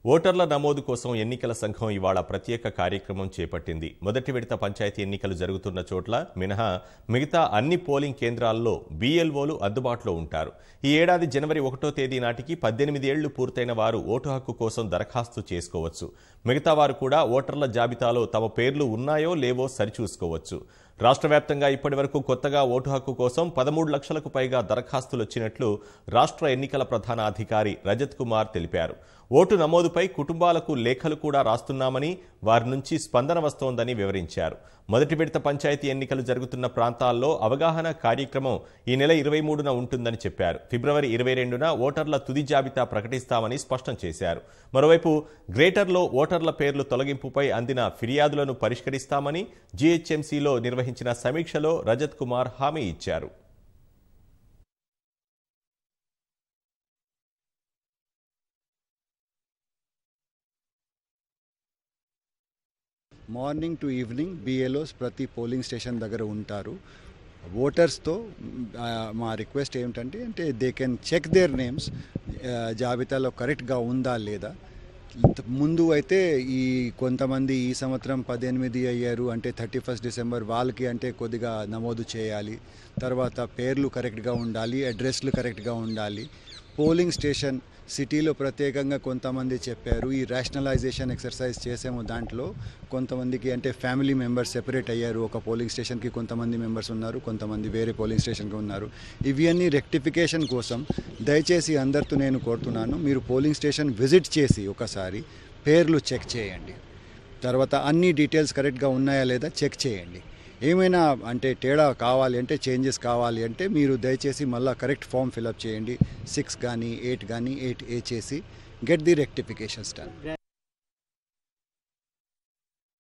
ఓటర్ల నమోదు కోసం ఎన్నికల సంఘం ఇవాళ ప్రత్యేక కార్యక్రమం చేపట్టింది. మొదటి విడత పంచాయతీ ఎన్నికలు జరుగుతున్న చోట్ల మినహా మిగతా అన్ని పోలింగ్ కేంద్రాల్లో బీఎల్ఓలు అందుబాటులో ఉంటారు. ఈ ఏడాది జనవరి 1వ తేదీ నాటికి 18 ఏళ్లు పూర్తయిన వారు ఓటు హక్కు కోసం దరఖాస్తు చేసుకోవచ్చు. మిగతా వారు కూడా ఓటర్ల జాబితాలో తమ పేర్లు ఉన్నాయో లేవో సరిచూసుకోవచ్చు. రాష్ట్ర వ్యాప్తంగా ఇప్పటివరకు కొత్తగా ఓటు హక్కు కోసం 13 లక్షలకు పైగా దరఖాస్తులు వచ్చినట్లు రాష్ట్ర ఎన్నికల ప్రధాన అధికారి రజత్ కుమార్ తెలిపారు. ఓటు నమోదుపై కుటుంబాలకు లేఖలు కూడా రాస్తున్నామని, వారి నుంచి స్పందన వస్తోందని వివరించారు. మొదటి విడత పంచాయతీ ఎన్నికలు జరుగుతున్న ప్రాంతాల్లో అవగాహన కార్యక్రమం ఈ నెల 23న ఉంటుందని చెప్పారు. ఫిబ్రవరి 22న ఓటర్ల తుది జాబితా ప్రకటిస్తామని స్పష్టం చేశారు. మరోవైపు గ్రేటర్లో ఓటర్ల పేర్లు తొలగింపుపై అందిన ఫిర్యాదులను పరిష్కరిస్తామని జీహెచ్ఎంసీలో నిర్వహించిన సమీక్షలో రజత్ కుమార్ హామీ ఇచ్చారు. మార్నింగ్ టు ఈవినింగ్ బిఎల్ఓస్ ప్రతి పోలింగ్ స్టేషన్ దగ్గర ఉంటారు. ఓటర్స్తో మా రిక్వెస్ట్ ఏమిటంటే they can check their names జాబితాలో కరెక్ట్గా ఉందా లేదా. ముందు అయితే ఈ కొంతమంది ఈ సంవత్సరం 18 అయ్యారు అంటే 31 డిసెంబర్ వాళ్ళకి అంటే కొద్దిగా నమోదు చేయాలి. తర్వాత పేర్లు కరెక్ట్గా ఉండాలి, అడ్రస్లు కరెక్ట్గా ఉండాలి. పోలింగ్ స్టేషన్ సిటీలో ప్రత్యేకంగా కొంతమంది చెప్పారు ఈ రేషనలైజేషన్ ఎక్సర్సైజ్ చేసాము. దాంట్లో కొంతమందికి అంటే ఫ్యామిలీ మెంబర్స్ సెపరేట్ అయ్యారు. ఒక పోలింగ్ స్టేషన్కి కొంతమంది మెంబర్స్ ఉన్నారు, కొంతమంది వేరే పోలింగ్ స్టేషన్కి ఉన్నారు. ఇవి అన్ని రెక్టిఫికేషన్ కోసం దయచేసి అందరితో నేను కోరుతున్నాను, మీరు పోలింగ్ స్టేషన్ విజిట్ చేసి ఒకసారి పేర్లు చెక్ చేయండి. తర్వాత అన్ని డీటెయిల్స్ కరెక్ట్గా ఉన్నాయా లేదా చెక్ చేయండి. ఏమైనా అంటే తేడా కావాలి అంటే చేంజెస్ కావాలి అంటే మీరు దయచేసి మళ్ళీ కరెక్ట్ ఫామ్ ఫిలప్ చేయండి. 6 కానీ 8 కానీ 8A చేసి గెట్ ది రెక్టిఫికేషన్స్ డన్.